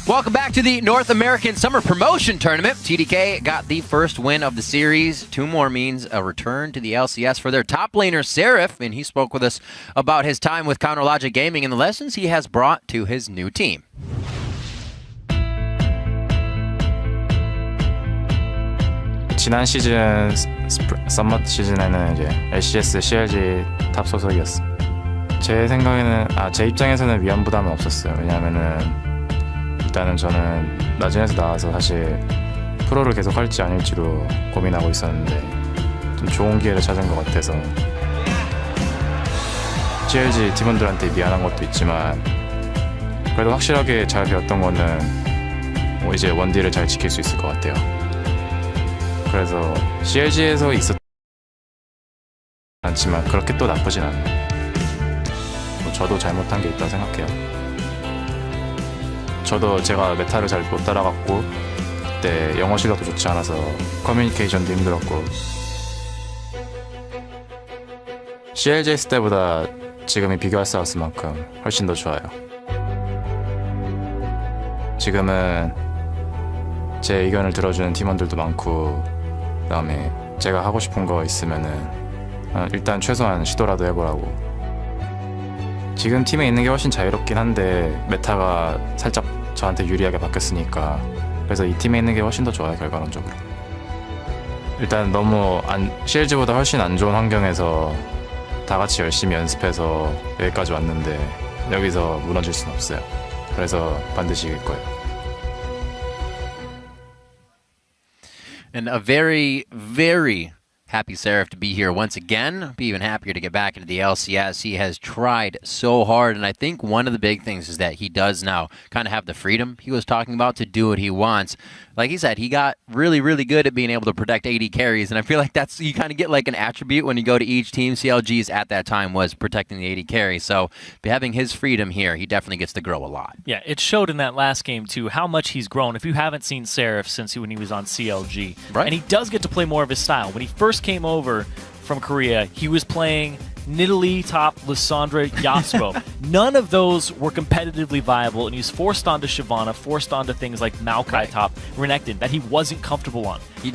Welcome back to the North American Summer Promotion Tournament. TDK got the first win of the series. 2 more means a return to the LCS for their top laner, Seraph, and he spoke with us about his time with CounterLogic Gaming and the lessons he has brought to his new team. 지난 시즌 썸머 시즌에는 이제 LCS, CLG 탑 소속이었어. 제 생각에는 제 입장에서는 위험 부담은 없었어요. 왜냐하면은 일단은 저는 나중에서 나와서 사실 프로를 계속 할지 아닐지도 고민하고 있었는데 좀 좋은 기회를 찾은 것 같아서 CLG 팀원들한테 미안한 것도 있지만 그래도 확실하게 잘 배웠던 거는 이제 원딜을 잘 지킬 수 있을 것 같아요. 그래서 CLG에서 있었지 않지만 그렇게 또 나쁘진 않아요. 저도 잘못한 게 있다고 생각해요. 저도 제가 메타를 잘 못 따라갔고 그때 영어 실력도 좋지 않아서 커뮤니케이션도 힘들었고 CLGS 때보다 지금이 비교할 수 없을 만큼 훨씬 더 좋아요. 지금은 제 의견을 들어주는 팀원들도 많고 그다음에 제가 하고 싶은 거 있으면은 일단 최소한 시도라도 해보라고. 지금 팀에 있는 게 훨씬 자유롭긴 한데 메타가 살짝 저한테 유리하게 바뀌었으니까 그래서 이 팀에 있는 게 훨씬 더 좋아요. 결과론적으로 일단 너무 CLG보다 훨씬 안 좋은 환경에서 다 같이 열심히 연습해서 여기까지 왔는데 여기서 무너질 수는 없어요. 그래서 반드시 이길 거예요. And a very, very happy Seraph to be here once again. Be even happier to get back into the LCS. He has tried so hard, and I think one of the big things is that he does now kind of have the freedom he was talking about to do what he wants. Like he said, he got really, really good at being able to protect AD carries, and I feel like that's, you kind of get like an attribute when you go to each team. CLG's at that time was protecting the AD carry, so having his freedom here, he definitely gets to grow a lot. Yeah, it showed in that last game, too, how much he's grown. If you haven't seen Seraph since when he was on CLG, right. And he does get to play more of his style. When he first came over from Korea, he was playing Nidalee top Lissandra Yasuo. None of those were competitively viable, and he was forced onto Shyvana, forced onto things like Maokai top Renekton that he wasn't comfortable on. He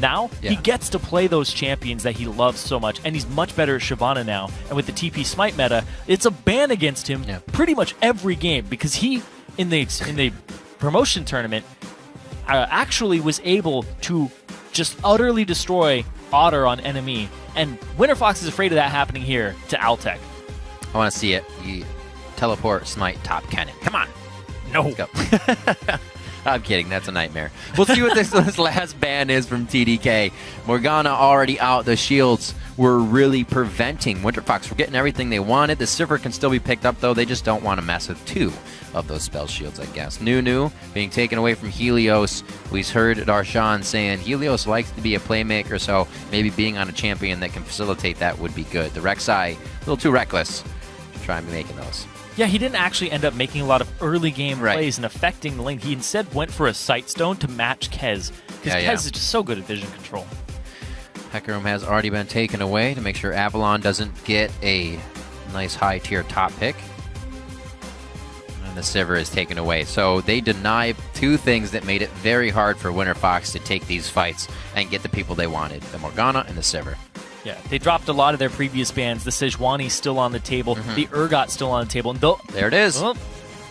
gets to play those champions that he loves so much, and he's much better at Shyvana now. And with the TP Smite meta, it's a ban against him pretty much every game because he, in the promotion tournament, actually was able to just utterly destroy Otter on enemy, and Winterfox is afraid of that happening here to Altec. I want to see it. You teleport, smite, top cannon. Come on. No. Let's go. I'm kidding. That's a nightmare. We'll see what this last ban is from TDK. Morgana already out. The shields were really preventing Winterfox from getting everything they wanted. The Sivir can still be picked up, though. They just don't want to mess with 2 of those spell shields, I guess. Nunu being taken away from Helios. We heard Darshan saying Helios likes to be a playmaker, so maybe being on a champion that can facilitate that would be good. The Rek'Sai, a little too reckless to try and be making those. Yeah, he didn't actually end up making a lot of early game plays and affecting the lane. He instead went for a Sightstone to match Kez, because Kez is just so good at vision control. Hecarim has already been taken away to make sure Avalon doesn't get a nice high-tier top pick. And the Sivir is taken away. So they deny 2 things that made it very hard for Winterfox to take these fights and get the people they wanted, the Morgana and the Sivir. Yeah, they dropped a lot of their previous bans. The Sejuani's still on the table. The Urgot's still on the table. And there it is.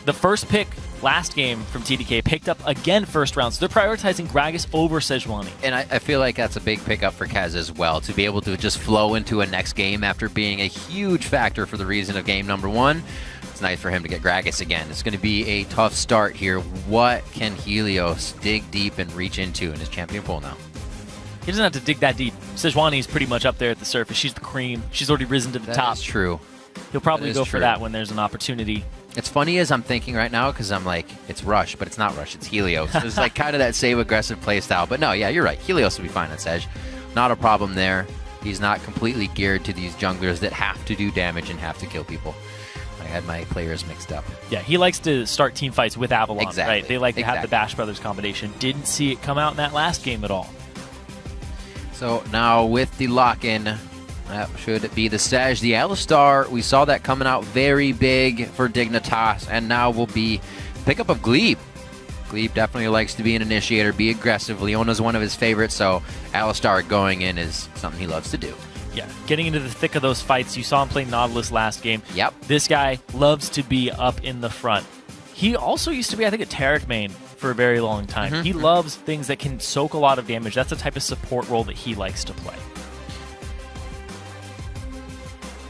The first pick last game from TDK picked up again first round. So they're prioritizing Gragas over Sejuani. And I feel like that's a big pickup for Kez as well, to be able to just flow into a next game after being a huge factor for the reason of game number 1. It's nice for him to get Gragas again. It's going to be a tough start here. What can Helios dig deep and reach into in his champion pool now? He doesn't have to dig that deep. Sejuani's pretty much up there at the surface. She's the cream. She's already risen to the top. That's true. He'll probably go for that when there's an opportunity. It's funny as I'm thinking right now because I'm like, it's Rush, but it's not Rush. It's Helios. It's like kind of that same aggressive play style. But no, yeah, you're right. Helios will be fine on Sej. Not a problem there. He's not completely geared to these junglers that have to do damage and have to kill people. I had my players mixed up. Yeah, he likes to start team fights with Avalon, exactly. Right? They like to have the Bash Brothers combination. Didn't see it come out in that last game at all. So now with the lock-in, that should be the Sej. The Alistar, we saw that coming out very big for Dignitas, and now will be pickup of Glebe. Glebe definitely likes to be an initiator, be aggressive. Leona's one of his favorites, so Alistar going in is something he loves to do. Yeah, getting into the thick of those fights. You saw him play Nautilus last game. Yep. This guy loves to be up in the front. He also used to be, I think, a Taric main for a very long time. He loves things that can soak a lot of damage. That's the type of support role that he likes to play.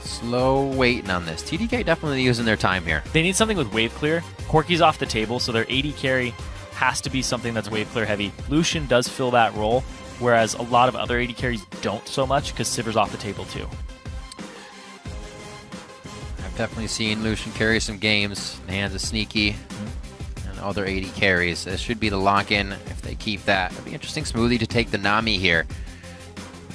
Slow waiting on this. TDK definitely using their time here. They need something with wave clear. Corki's off the table, so their AD carry has to be something that's wave clear heavy. Lucian does fill that role, whereas a lot of other AD carries don't so much because Sivir's off the table too. I've definitely seen Lucian carry some games. Hands is sneaky. And other AD carries. This should be the lock-in if they keep that. It'll be interesting Smoothie to take the Nami here.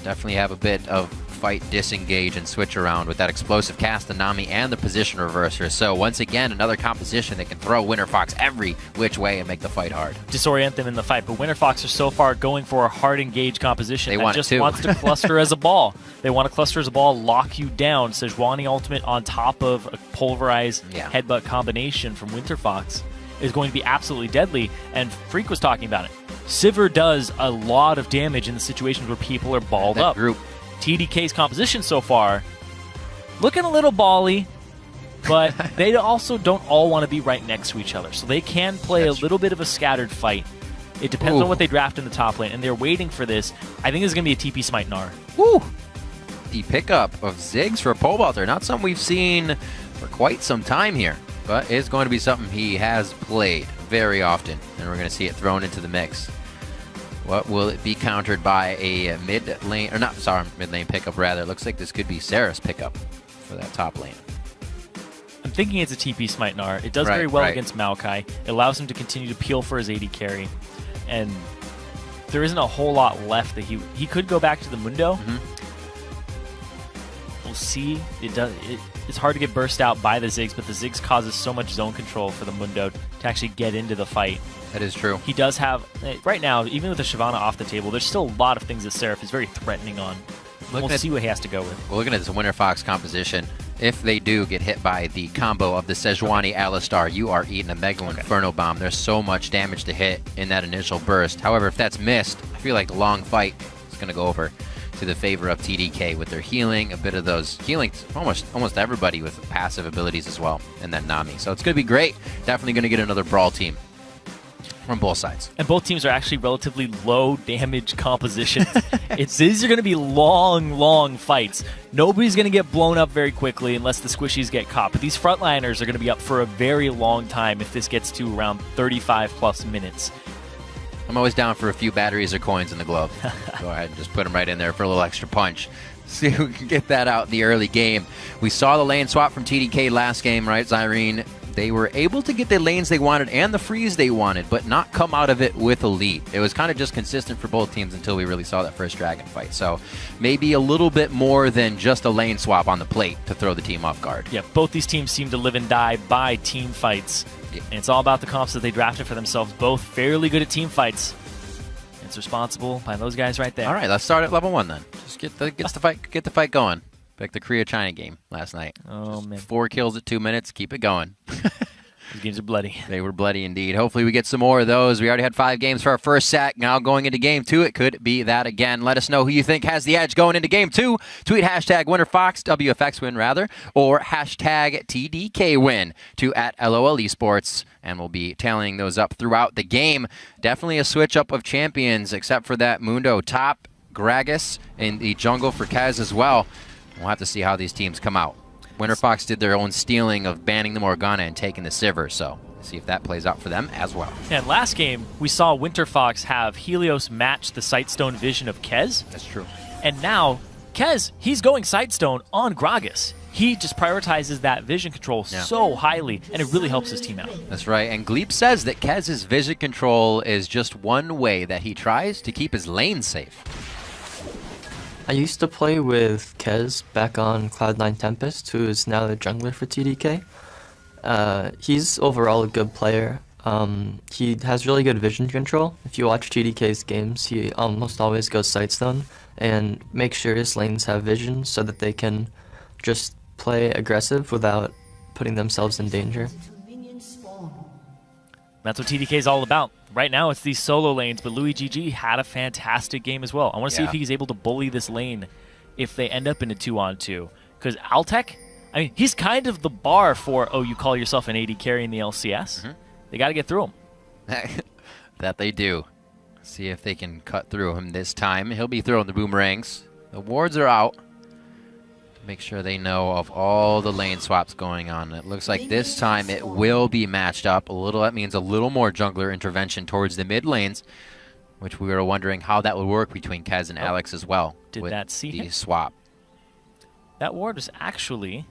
Definitely have a bit of fight disengage and switch around with that explosive cast, the Nami, and the position reverser. So once again, another composition that can throw Winterfox every which way and make the fight hard. Disorient them in the fight, but Winterfox are so far going for a hard engage composition They that want just it too. wants to cluster as a ball. They want to cluster as a ball, lock you down. Sejuani ultimate on top of a pulverized headbutt combination from Winterfox is going to be absolutely deadly, and Freak was talking about it. Sivir does a lot of damage in the situations where people are balled up. Group. TDK's composition so far, looking a little bally, but they also don't all want to be right next to each other. So they can play a little bit of a scattered fight. It depends on what they draft in the top lane, and they're waiting for this. I think this is going to be a TP Smite Gnar. Woo! The pickup of Ziggs for a pole vaulter. Not something we've seen for quite some time here, but it's going to be something he has played very often, and we're going to see it thrown into the mix. What will it be countered by a mid lane, or not, sorry, mid lane pickup rather. It looks like this could be Sarah's pickup for that top lane. I'm thinking it's a TP Smite Gnar. It does very well against Maokai. It allows him to continue to peel for his AD carry, and there isn't a whole lot left that he could go back to the Mundo. We'll see. It's hard to get burst out by the Ziggs, but the Ziggs causes so much zone control for the Mundo to actually get into the fight. That is true. He does have, right now, even with the Shyvana off the table, there's still a lot of things that Seraph is very threatening on. We'll see what he has to go with. Well, looking at this Winterfox composition, if they do get hit by the combo of the Sejuani Alistar, you are eating a Mega Inferno Bomb. There's so much damage to hit in that initial burst. However, if that's missed, I feel like the long fight is going to go over to the favor of TDK with their healing, a bit of those healing, almost everybody with passive abilities as well, and then Nami. So it's going to be great. Definitely going to get another Brawl team from both sides. And both teams are actually relatively low damage compositions. These are going to be long fights. Nobody's going to get blown up very quickly unless the squishies get caught. But these frontliners are going to be up for a very long time if this gets to around 35+ minutes. I'm always down for a few batteries or coins in the glove. Go ahead and just put them right in there for a little extra punch. See if we can get that out in the early game. We saw the lane swap from TDK last game, right, Zyrene? They were able to get the lanes they wanted and the freeze they wanted, but not come out of it with a lead. It was kind of just consistent for both teams until we really saw that first Dragon fight. So maybe a little bit more than just a lane swap on the plate to throw the team off guard. Yeah, both these teams seem to live and die by team fights. And it's all about the comps that they drafted for themselves. Both fairly good at team fights. It's responsible by those guys right there. All right, let's start at level 1 then. Just get the fight going. Like the Korea-China game last night. Oh, man. 4 kills at 2 minutes. Keep it going. These games are bloody. They were bloody indeed. Hopefully we get some more of those. We already had 5 games for our first set. Now going into game 2, it could be that again. Let us know who you think has the edge going into game 2. Tweet hashtag Winterfox, WFX win rather, or hashtag TDK win to @LOL Esports. And we'll be tallying those up throughout the game. Definitely a switch up of champions, except for that Mundo top, Gragas in the jungle for Kaz as well. We'll have to see how these teams come out. Winterfox did their own stealing of banning the Morgana and taking the Sivir, so see if that plays out for them as well. And last game, we saw Winterfox have Helios match the Sightstone vision of Kez. That's true. And now, Kez, he's going Sightstone on Gragas. He just prioritizes that vision control so highly, and it really helps his team out. That's right, and Glebe says that Kez's vision control is just one way that he tries to keep his lane safe. I used to play with Kez back on Cloud9 Tempest, who is now the jungler for TDK. He's overall a good player. He has really good vision control. If you watch TDK's games, he almost always goes Sightstone and makes sure his lanes have vision so that they can just play aggressive without putting themselves in danger. That's what TDK is all about. Right now, it's these solo lanes, but Louis GG had a fantastic game as well. I want to see if he's able to bully this lane if they end up in a 2-on-2. Because Altec, I mean, he's kind of the bar for, oh, you call yourself an AD carry in the LCS? They got to get through him. That they do. See if they can cut through him this time. He'll be throwing the boomerangs. The wards are out. Make sure they know of all the lane swaps going on. It looks like this time it will be matched up a little. That means a little more jungler intervention towards the mid lanes, which we were wondering how that would work between Kez and Alex as well. Did that see the him? Swap? That ward was actually...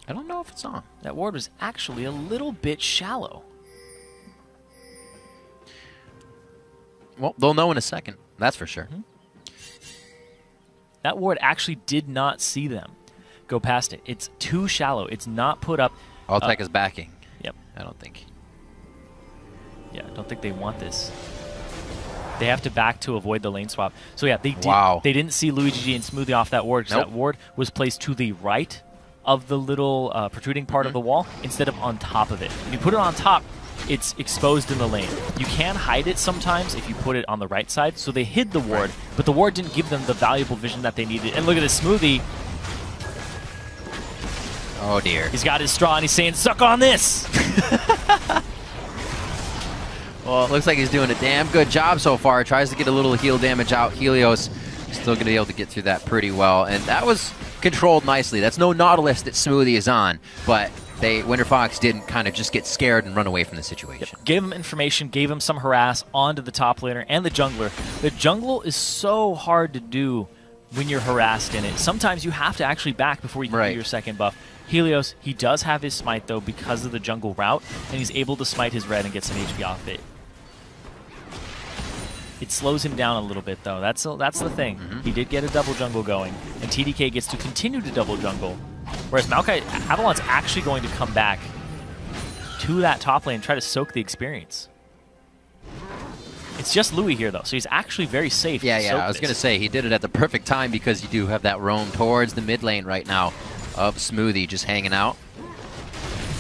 I don't know if it's on. That ward was actually a little bit shallow. Well, they'll know in a second. That's for sure. That ward actually did not see them go past it. It's too shallow. It's not put up. Altec is backing. Yep. I don't think. Yeah, I don't think they want this. They have to back to avoid the lane swap. So yeah, they did. Wow. They didn't see Louis GG and Smoothie off that ward because that ward was placed to the right of the little protruding part of the wall instead of on top of it. When you put it on top, it's exposed in the lane. You can hide it sometimes if you put it on the right side. So they hid the ward, but the ward didn't give them the valuable vision that they needed. And look at this Smoothie. Oh dear. He's got his straw and he's saying, suck on this! Well, it looks like he's doing a damn good job so far. Tries to get a little heal damage out. Helios still going to be able to get through that pretty well. And that was controlled nicely. That's no Nautilus that Smoothie is on, but Winterfox didn't kind of just get scared and run away from the situation. Yep. Gave him information, gave him some harass onto the top laner and the jungler. The jungle is so hard to do when you're harassed in it. Sometimes you have to actually back before you can do your second buff. Helios, he does have his smite though because of the jungle route, and he's able to smite his red and get some HP off it. It slows him down a little bit though. That's the thing. He did get a double jungle going, and TDK gets to continue to double jungle. Whereas Avalon's actually going to come back to that top lane and try to soak the experience. It's just Louis here, though, so he's actually very safe. Yeah, I was going to say, he did it at the perfect time because you do have that roam towards the mid lane right now of Smoothie just hanging out.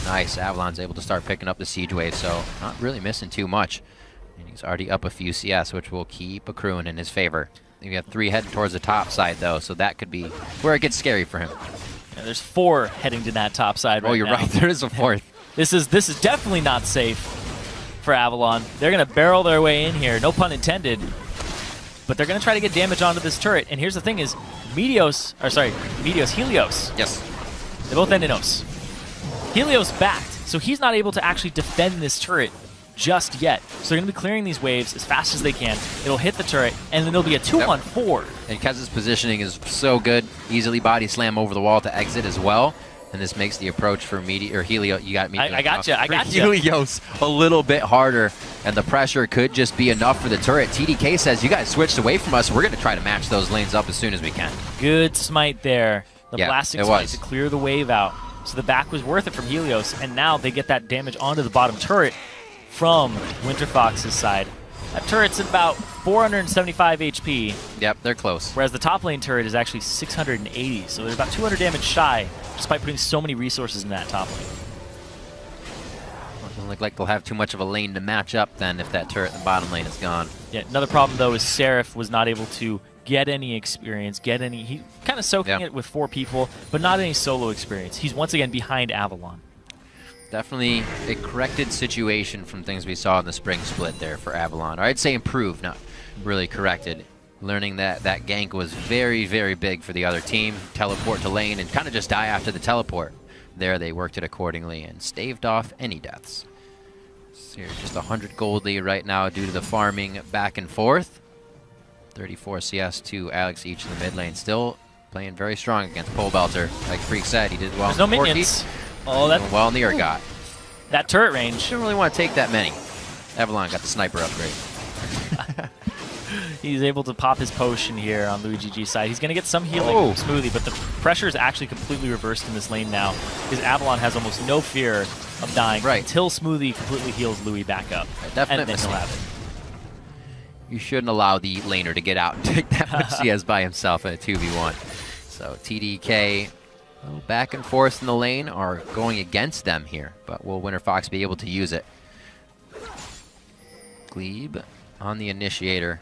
Nice, Avalon's able to start picking up the siege wave, so not really missing too much. And he's already up a few CS, which will keep accruing in his favor. We have 3 heading towards the top side, though, so that could be where it gets scary for him. Yeah, there's 4 heading to that top side right now. Oh, you're right. There is a 4th. This is definitely not safe for Avalon. They're going to barrel their way in here, no pun intended. But they're going to try to get damage onto this turret. And here's the thing is, Helios. Yes. They both end in Os. Helios backed, so he's not able to actually defend this turret just yet. So they're going to be clearing these waves as fast as they can. It'll hit the turret, and then there'll be a 2-on-4. And Kez's positioning is so good. Easily body slam over the wall to exit as well. And this makes the approach for Helios. You got me. I got you. Helios a little bit harder, and the pressure could just be enough for the turret. TDK says, you guys switched away from us. We're going to try to match those lanes up as soon as we can. Good smite there. The blasting smite to clear the wave out. So the back was worth it from Helios, and now they get that damage onto the bottom turret from Winterfox's side. That turret's about 475 HP. Yep, they're close. Whereas the top lane turret is actually 680, so they're about 200 damage shy, despite putting so many resources in that top lane. Doesn't look like they'll have too much of a lane to match up then if that turret in the bottom lane is gone. Yeah, another problem though is Seraph was not able to get any experience, he kind of soaking it with 4 people, but not any solo experience. He's once again behind Avalon. Definitely a corrected situation from things we saw in the spring split there for Avalon. Or I'd say improved, not really corrected. Learning that that gank was very, very big for the other team. Teleport to lane and kind of just die after the teleport. There they worked it accordingly and staved off any deaths. So you're just 100 gold lead right now due to the farming back and forth. 34 CS to Alex each in the mid lane. Still playing very strong against Pole Belter. Like Freak said, he did well. There's no minions. Oh, that well near got. That turret range. Didn't really want to take that many. Avalon got the sniper upgrade. He's able to pop his potion here on Louis GG's side. He's going to get some healing from Smoothie, but the pressure is actually completely reversed in this lane now because Avalon has almost no fear of dying until Smoothie completely heals Louis back up. Definitely. And then he'll have it. You shouldn't allow the laner to get out and take that much CS by himself in a 2v1. So TDK back and forth in the lane are going against them here, but will Winterfox be able to use it? Glebe on the initiator.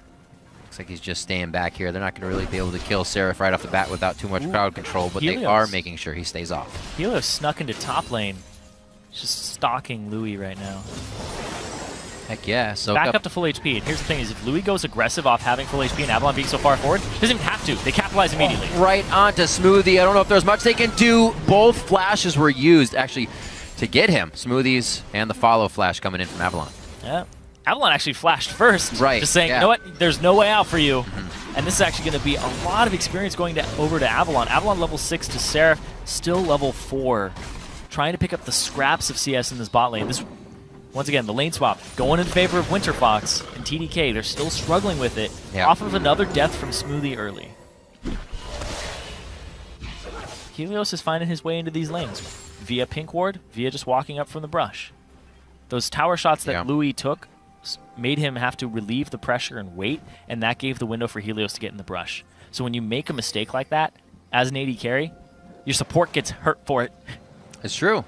Looks like he's just staying back here. They're not going to really be able to kill Seraph right off the bat without too much crowd control, but Helios. they are making sure he stays off. Helios snuck into top lane. He's just stalking Louis right now. Heck yeah. So Back up to full HP. And here's the thing is, if Louis goes aggressive off having full HP and Avalon being so far forward, he doesn't even have to. They capitalize immediately. Right onto Smoothie. I don't know if there's much they can do. Both flashes were used, actually, to get him. Smoothies and the follow flash coming in from Avalon. Yeah. Avalon actually flashed first. Right. Just saying, yeah. you know what? There's no way out for you. And this is actually going to be a lot of experience going over to Avalon. Avalon level 6 to Seraph, still level 4. Trying to pick up the scraps of CS in this bot lane. This, once again, the lane swap going in favor of Winterfox and TDK. They're still struggling with it. Yeah. Off of another death from Smoothie early. Helios is finding his way into these lanes via pink ward, via just walking up from the brush. Those tower shots that Louis took made him have to relieve the pressure and wait, and that gave the window for Helios to get in the brush. So when you make a mistake like that, as an AD carry, your support gets hurt for it. It's true.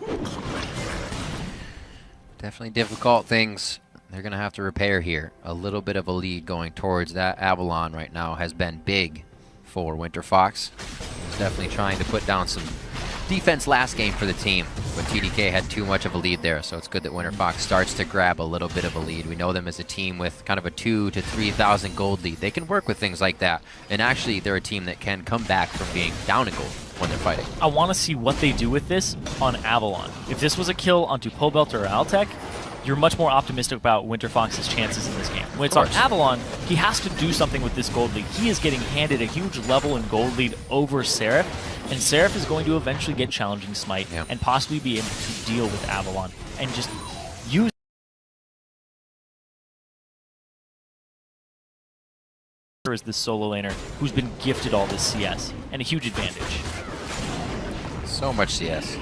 Definitely difficult things they're going to have to repair here. A little bit of a lead going towards that Avalon right now has been big for Winterfox. He's definitely trying to put down some defense last game for the team, but TDK had too much of a lead there, so it's good that Winterfox starts to grab a little bit of a lead. We know them as a team with kind of a 2,000 to 3,000 gold lead. They can work with things like that, and actually they're a team that can come back from being down in gold when they're fighting. I want to see what they do with this on Avalon. If this was a kill onto Pobelter or Altec, you're much more optimistic about Winterfox's chances in this game. When it's on Avalon, he has to do something with this gold lead. He is getting handed a huge level in gold lead over Seraph, and Seraph is going to eventually get challenging Smite and possibly be able to deal with Avalon and just use as this solo laner who's been gifted all this CS and a huge advantage. So much CS.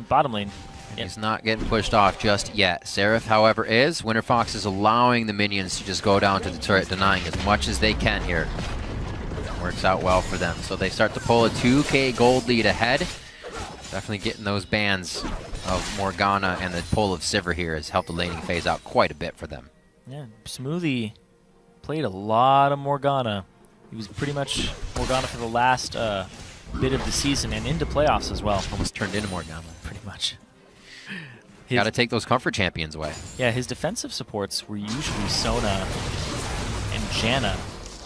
Bottom lane. He's not getting pushed off just yet. Seraph, however, is. Winterfox is allowing the minions to just go down to the turret, denying as much as they can here. Works out well for them. So they start to pull a 2K gold lead ahead. Definitely getting those bans of Morgana and the pull of Sivir here has helped the laning phase out quite a bit for them. Yeah, Smoothie played a lot of Morgana. He was pretty much Morgana for the last bit of the season and into playoffs as well. Almost turned into Morgana. Pretty much. Got to take those comfort champions away. Yeah, his defensive supports were usually Sona and Janna.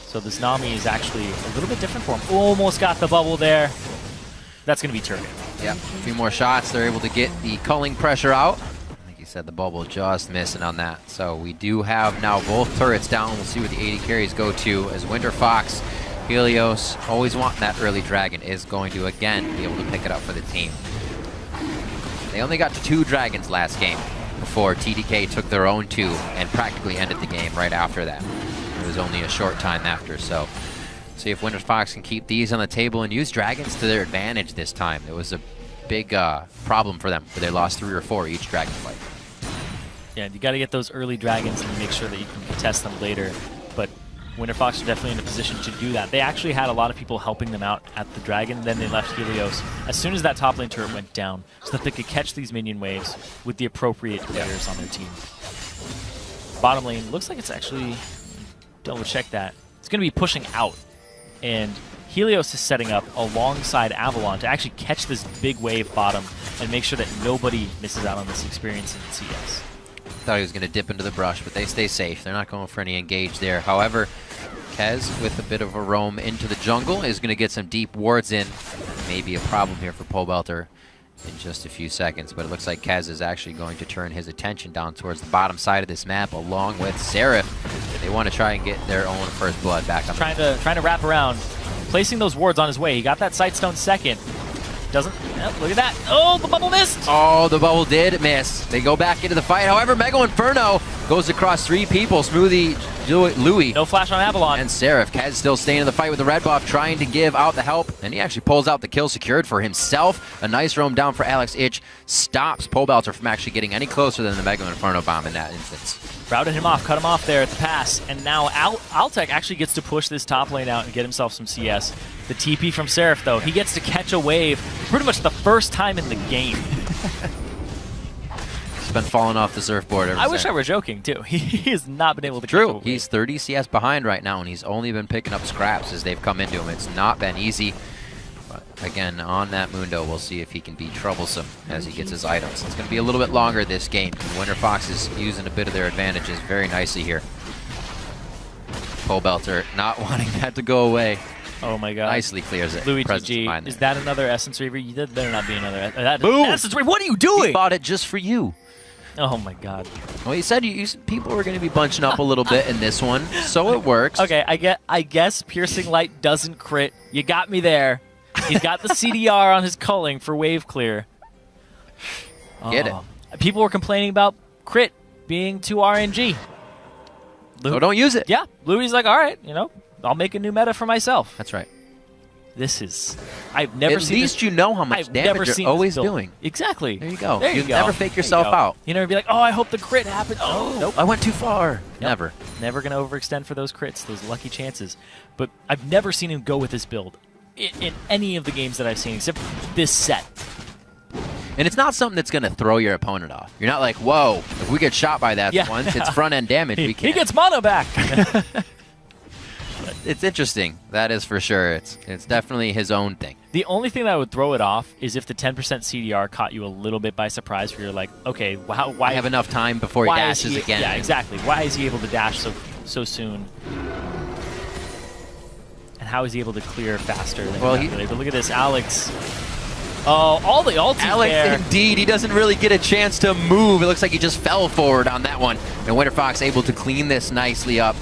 So this Nami is actually a little bit different for him. Almost got the bubble there. That's going to be Turret. Yeah, a few more shots. They're able to get the culling pressure out. Like you said, the bubble just missing on that. So we do have now both turrets down. We'll see where the AD carries go to as Winterfox, Helios, always wanting that early dragon, is going to again be able to pick it up for the team. They only got to 2 dragons last game before TDK took their own 2 and practically ended the game right after that. It was only a short time after, so see if Winterfox can keep these on the table and use dragons to their advantage this time. It was a big problem for them, where they lost 3 or 4 each dragon fight. Yeah, you got to get those early dragons and make sure that you can contest them later, but Winterfox are definitely in a position to do that. They actually had a lot of people helping them out at the dragon, then they left Helios as soon as that top lane turret went down so that they could catch these minion waves with the appropriate players on their team. Bottom lane looks like it's actually, double check that, it's going to be pushing out, and Helios is setting up alongside Avalon to actually catch this big wave bottom and make sure that nobody misses out on this experience in CS. Thought he was going to dip into the brush, but they stay safe. They're not going for any engage there. However, Kez, with a bit of a roam into the jungle, is going to get some deep wards in. Maybe a problem here for Pobelter in just a few seconds, but it looks like Kez is actually going to turn his attention down towards the bottom side of this map, along with Seraph. They want to try and get their own first blood back on. Trying to wrap around, placing those wards on his way. He got that Sightstone second. Doesn't. Yep, look at that. Oh, the bubble missed. Oh, the bubble did miss. They go back into the fight. However, Mega Inferno goes across 3 people. Smoothie, Louis. No flash on Avalon. And Seraph. Kez still staying in the fight with the red buff, trying to give out the help. And he actually pulls out the kill secured for himself. A nice roam down for Alex Ich. Stops Pobelter from actually getting any closer than the Mega Inferno bomb in that instance. Routed him off, cut him off there at the pass. And now Altec actually gets to push this top lane out and get himself some CS. The TP from Seraph, though, he gets to catch a wave pretty much the first time in the game. been falling off the surfboard ever I wish since. I were joking, too. He has not been able to True. keep up with He's 30 CS behind right now, and he's only been picking up scraps as they've come into him. It's not been easy. But again, on that Mundo, we'll see if he can be troublesome as he gets his items. It's going to be a little bit longer this game. Winterfox is using a bit of their advantages very nicely here. Pole Belter not wanting that to go away. Oh my god. Nicely clears it. Louis Presence of GG. mind Is there. that another Essence Reaver? That better not be another. Boom! Essence Reaver. What are you He doing? bought it just for you. Oh my god. Well, he said people were going to be bunching up a little bit in this one, so it works. Okay, I guess Piercing Light doesn't crit. You got me there. He's got the CDR on his culling for wave clear. Get it. People were complaining about crit being too RNG. So don't use it. Yeah, Louis like, all right, I'll make a new meta for myself. That's right. This is, I've never At seen least this. you know how much I've never damage seen you're this always build. doing. Exactly. There you go. There you You go. never fake There you yourself go. out. You never be like, oh, I hope the crit happens. Oh, Nope, I went too far. Yep. Never. Never going to overextend for those crits, those lucky chances. But I've never seen him go with this build in any of the games that I've seen, except this set. And it's not something that's going to throw your opponent off. You're not like, whoa, if we get shot by that Yeah. once, it's front-end damage. We He can't. gets mono back. It's interesting. That is for sure. It's definitely his own thing. The only thing that would throw it off is if the 10% CDR caught you a little bit by surprise, where you're like, okay, why I have enough time before he why dashes is he, again. Yeah, exactly. Why is he able to dash so soon? And how is he able to clear faster than Well, But look at this, Alex. Oh, all the ultis Alex, there. indeed, he doesn't really get a chance to move. It looks like he just fell forward on that one. And Winterfox able to clean this nicely up.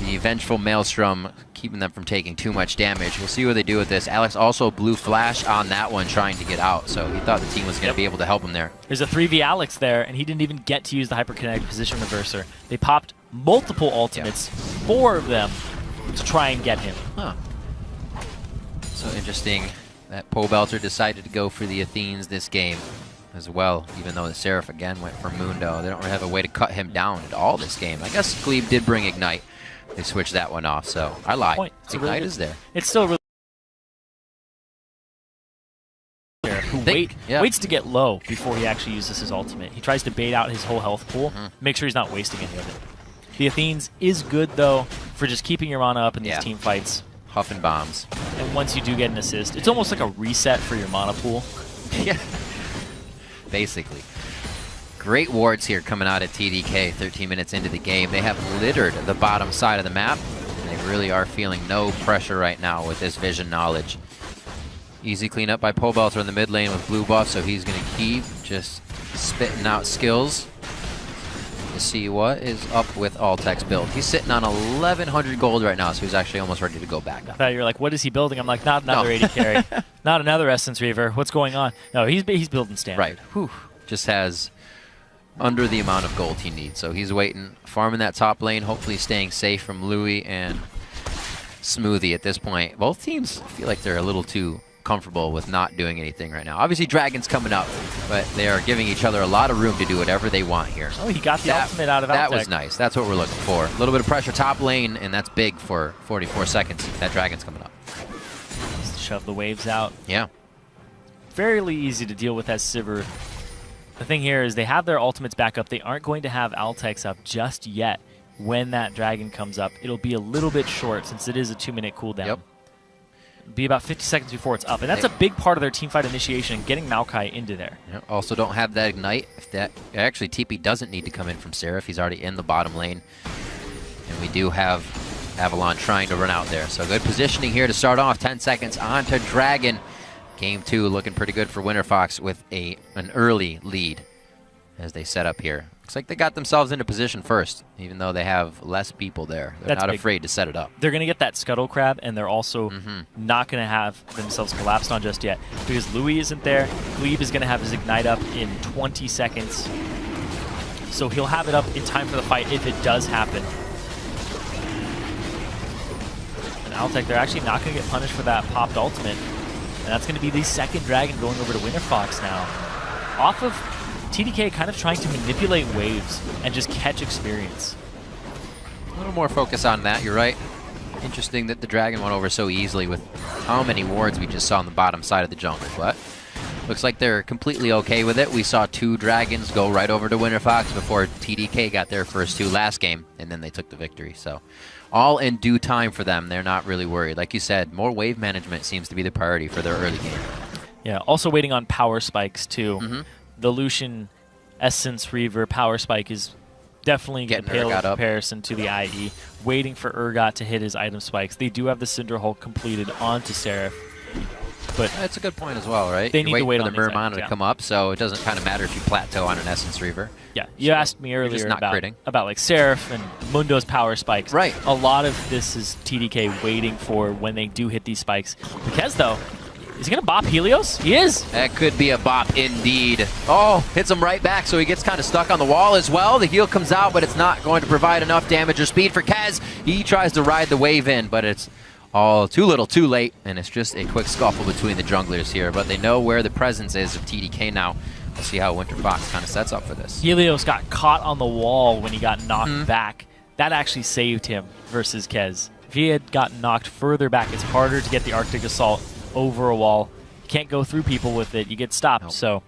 The Vengeful Maelstrom keeping them from taking too much damage. We'll see what they do with this. Alex also blew flash on that one trying to get out, so he thought the team was going to be able to help him there. There's a 3v Alex there, and he didn't even get to use the hyperkinetic position reverser. They popped multiple ultimates, 4 of them, to try and get him. Huh. So interesting that Pole Belter decided to go for the Athenes this game as well, even though the Seraph again went for Mundo. They don't really have a way to cut him down at all this game. I guess Glebe did bring Ignite. They switched that one off, so I lied. Ignite really is there. It's still really who waits to get low before he actually uses his ultimate. He tries to bait out his whole health pool, make sure he's not wasting any of it. The Athenes is good, though, for just keeping your mana up in these team fights. Huffing bombs. And once you do get an assist, it's almost like a reset for your mana pool. Yeah. Basically. Great wards here coming out of TDK 13 minutes into the game. They have littered the bottom side of the map. And they really are feeling no pressure right now with this vision knowledge. Easy cleanup by Pole Belter in the mid lane with blue buff, so he's going to keep just spitting out skills to see what is up with Altec's build. He's sitting on 1,100 gold right now, so he's actually almost ready to go back I up. thought you were like, what is he building? I'm like, not another 80 carry. Not another Essence Reaver. What's going on? No, he's building standard. Right. Whew. Just has under the amount of gold he needs. So he's waiting, farming that top lane, hopefully staying safe from Louis and Smoothie at this point. Both teams feel like they're a little too comfortable with not doing anything right now. Obviously, Dragon's coming up, but they are giving each other a lot of room to do whatever they want here. Oh, he got the ultimate out of That Altec. was nice. That's what we're looking for. A little bit of pressure top lane, and that's big for 44 seconds. That Dragon's coming up. Just shove the waves out. Yeah. Fairly easy to deal with as Sivir. The thing here is they have their ultimates back up. They aren't going to have Altex up just yet. When that Dragon comes up, it'll be a little bit short since it is a 2-minute cooldown. Yep. It'll be about 50 seconds before it's up. And that's a big part of their teamfight initiation and getting Maokai into there. Yeah, also don't have that Ignite. If that actually, TP doesn't need to come in from Seraph. He's already in the bottom lane. And we do have Avalon trying to run out there. So good positioning here to start off. 10 seconds on to Dragon. Game 2 looking pretty good for Winterfox with an early lead as they set up here. Looks like they got themselves into position first, even though they have less people there. They're That's not big. afraid to set it up. They're going to get that Scuttle Crab, and they're also not going to have themselves collapsed on just yet because Louis isn't there. Glebe is going to have his Ignite up in 20 seconds. So he'll have it up in time for the fight if it does happen. And Altec, they're actually not going to get punished for that popped ultimate. And that's going to be the second Dragon going over to Winterfox now. Off of TDK kind of trying to manipulate waves and just catch experience. A little more focus on that, you're right. Interesting that the Dragon went over so easily with how many wards we just saw on the bottom side of the jungle, but Looks like they're completely okay with it. We saw 2 dragons go right over to Winterfox before TDK got their first 2 last game, and then they took the victory. So all in due time for them. They're not really worried. Like you said, more wave management seems to be the priority for their early game. Yeah, also waiting on power spikes, too. The Lucian Essence Reaver power spike is definitely going to pale in comparison to the IE. Waiting for Urgot to hit his item spikes. They do have the Cinder Hulk completed onto Seraph. But that's a good point as well, right? They need to wait for on the Murmana to come up, so it doesn't kind of matter if you plateau on an Essence Reaver. Yeah, you asked me earlier about like Seraph and Mundo's power spikes. Right. A lot of this is TDK waiting for when they do hit these spikes. Because though, is he going to bop Helios? He is. That could be a bop indeed. Oh, hits him right back, so he gets kind of stuck on the wall as well. The heal comes out, but it's not going to provide enough damage or speed for Kez. He tries to ride the wave in, but it's all too little, too late, and it's just a quick scuffle between the junglers here. But they know where the presence is of TDK now. We'll see how Winterfox kind of sets up for this. Helios got caught on the wall when he got knocked back. That actually saved him versus Kez. If he had gotten knocked further back, it's harder to get the Arctic Assault over a wall. You can't go through people with it. You get stopped. Nope. So,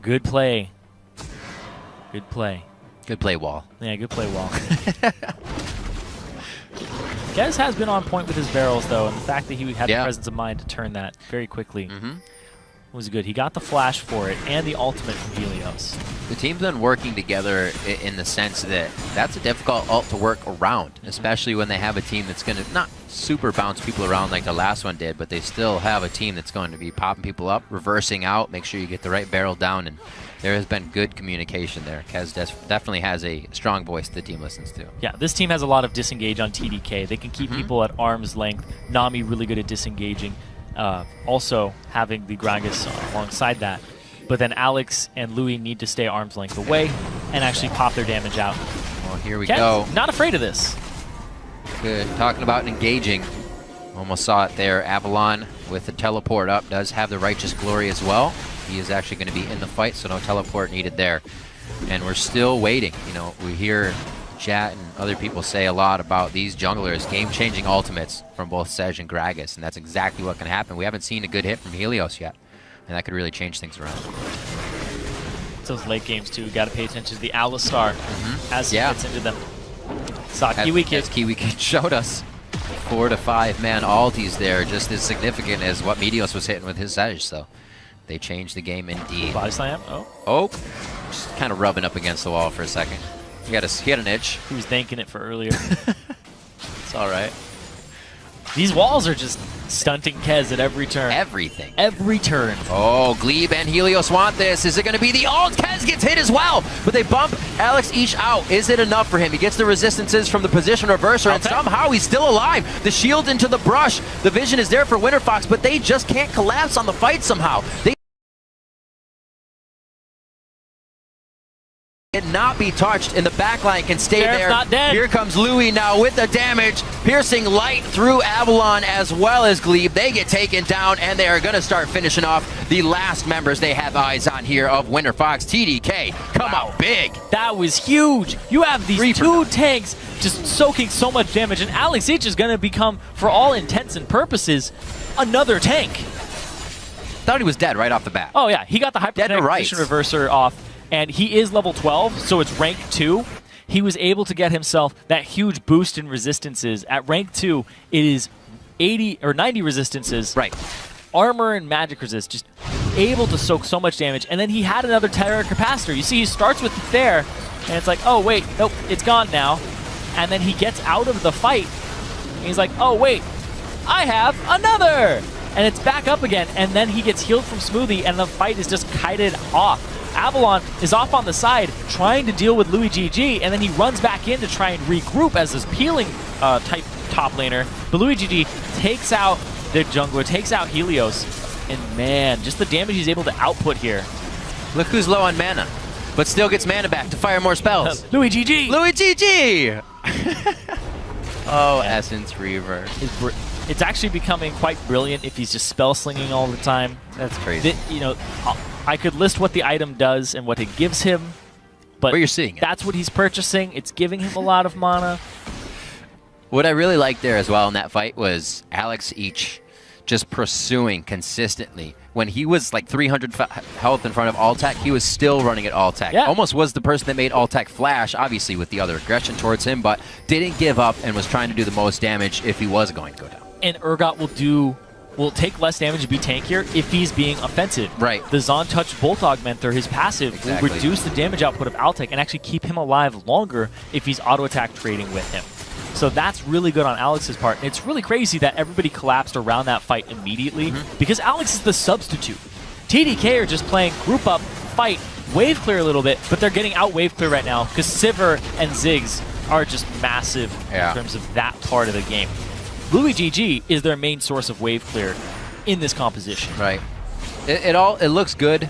good play. Good play. Good play, Wall. Yeah, good play, Wall. Kez has been on point with his barrels, though, and the fact that he had the presence of mind to turn that very quickly was good. He got the flash for it and the ultimate from Helios. The team's been working together in the sense that that's a difficult ult to work around, especially when they have a team that's going to not super bounce people around like the last one did, but they still have a team that's going to be popping people up, reversing out, make sure you get the right barrel down, and there has been good communication there. Kez definitely has a strong voice the team listens to. Yeah, this team has a lot of disengage on TDK. They can keep people at arm's length. Nami really good at disengaging. Also having the Gragas alongside that. But then Alex and Louis need to stay arm's length away and actually pop their damage out. Well, here we Kez, go. Not afraid of this. Good. Talking about engaging. Almost saw it there. Avalon with the teleport up does have the Righteous Glory as well. He is actually going to be in the fight, so no teleport needed there. And we're still waiting. You know, we hear chat and other people say a lot about these junglers, game-changing ultimates from both Sej and Gragas, and that's exactly what can happen. We haven't seen a good hit from Helios yet, and that could really change things around. It's those late games, too. Got to pay attention to the Alistar as he gets into them. Saw Kiwi Kid. As Kiwi Kid showed us. 4 to 5 man ultis there, just as significant as what Meteos was hitting with his Sej, so they changed the game indeed. Body slam. Oh, just kind of rubbing up against the wall for a second. He had an itch. He was thanking it for earlier. It's all right. These walls are just stunting Kez at every turn. Everything. Every turn. Oh, Glebe and Helios want this. Is it going to be the ult? Kez gets hit as well, but they bump Alex Ish out. Is it enough for him? He gets the resistances from the position reverser, and somehow he's still alive. The shield into the brush. The vision is there for Winterfox, but they just can't collapse on the fight somehow. They cannot be touched, and the backline can stay there. Not dead. Here comes Louis now with the damage, piercing light through Avalon as well as Glebe. They get taken down, and they are going to start finishing off the last members they have eyes on here of Winterfox. TDK come out big. That was huge. You have these two tanks just soaking so much damage, and Alex H is going to become, for all intents and purposes, another tank. Thought he was dead right off the bat. Oh yeah, he got the hyper position reverser off. And he is level 12, so it's rank 2. He was able to get himself that huge boost in resistances. At rank 2, it is 80 or 90 resistances. Right. Armor and magic resist, just able to soak so much damage. And then he had another Terror Capacitor. You see, he starts with it there, and it's like, oh wait, nope, it's gone now. And then he gets out of the fight, and he's like, oh wait, I have another! And it's back up again, and then he gets healed from Smoothie, and the fight is just kited off. Avalon is off on the side trying to deal with Louis GG, and then he runs back in to try and regroup as this peeling type top laner. But Louis GG takes out the jungler, takes out Helios, and man, just the damage he's able to output here. Look who's low on mana, but still gets mana back to fire more spells. Louis GG! Louis GG! Oh, Essence Reaver. It's actually becoming quite brilliant if he's just spell slinging all the time. That's crazy. You know, I could list what the item does and what it gives him, but you're seeing that's what he's purchasing. It's giving him a lot of mana. What I really liked there as well in that fight was Alex Each just pursuing consistently when he was like 300 health in front of Altec, he was still running at Altec. Yeah. Almost was the person that made Altec flash, obviously with the other aggression towards him, but didn't give up and was trying to do the most damage if he was going to go down. And Urgot will take less damage and be tankier if he's being offensive. Right. The Zon Touch Bolt Augmenter, his passive, Exactly. will reduce the damage output of Altec and actually keep him alive longer if he's auto-attack trading with him. So that's really good on Alex's part. And it's really crazy that everybody collapsed around that fight immediately because Alex is the substitute. TDK are just playing group up, fight, wave clear a little bit, but they're getting out wave clear right now because Sivir and Ziggs are just massive in terms of that part of the game. Louis GG is their main source of wave clear in this composition. Right. It looks good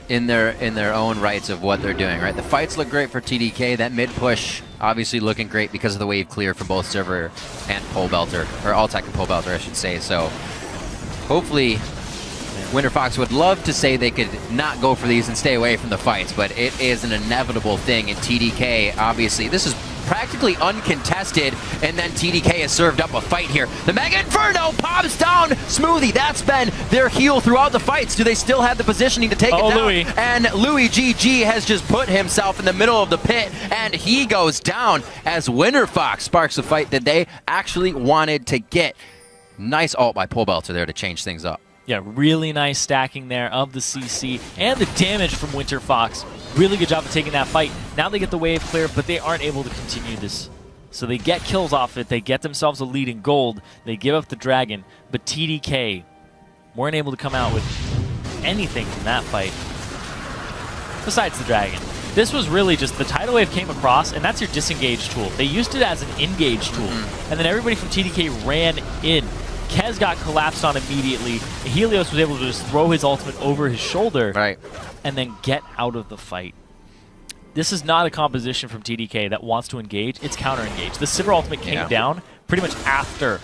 in their own rights of what they're doing, right? The fights look great for TDK. That mid push obviously looking great because of the wave clear from both Sivir and Pole Belter, or Altec and Pole Belter, I should say. So hopefully Winterfox would love to say they could not go for these and stay away from the fights, but it is an inevitable thing in TDK. Obviously, this is practically uncontested, and then TDK has served up a fight here. The Mega Inferno pops down. Smoothie, that's been their heal throughout the fights. Do they still have the positioning to take it down? Louis. And Louis GG has just put himself in the middle of the pit, and he goes down as Winterfox sparks a fight that they actually wanted to get. Nice ult by Pole Belter there to change things up. Yeah, really nice stacking there of the CC and the damage from Winterfox. Really good job of taking that fight. Now they get the wave clear, but they aren't able to continue this. So they get kills off it. They get themselves a lead in gold. They give up the dragon, but TDK weren't able to come out with anything from that fight besides the dragon. This was really just the tidal wave came across, and that's your disengage tool. They used it as an engage tool, and then everybody from TDK ran in. Kez got collapsed on immediately. Helios was able to just throw his ultimate over his shoulder and then get out of the fight. This is not a composition from TDK that wants to engage. It's counter-engage. The Sivir ultimate came down pretty much after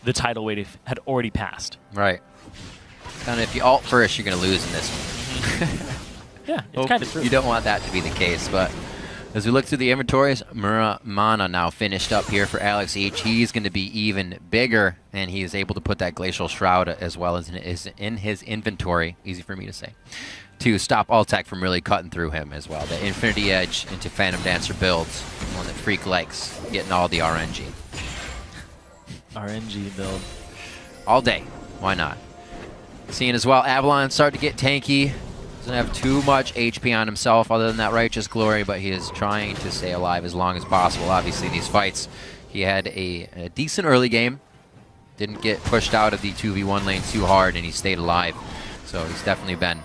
the tidal wave had already passed. Right. And if you ult first, you're going to lose in this one. Yeah, it's kind of true. You don't want that to be the case, but as we look through the inventories, Mana now finished up here for Alex H. He's going to be even bigger, and he is able to put that Glacial Shroud as well as in his inventory, easy for me to say, to stop Altec from really cutting through him as well. The Infinity Edge into Phantom Dancer builds, one that Freak likes, getting all the RNG. RNG build. All day. Why not? Seeing as well, Avalon start to get tanky. Doesn't have too much HP on himself other than that Righteous Glory, but he is trying to stay alive as long as possible. Obviously, these fights, he had a decent early game. Didn't get pushed out of the 2v1 lane too hard, and he stayed alive. So he's definitely been,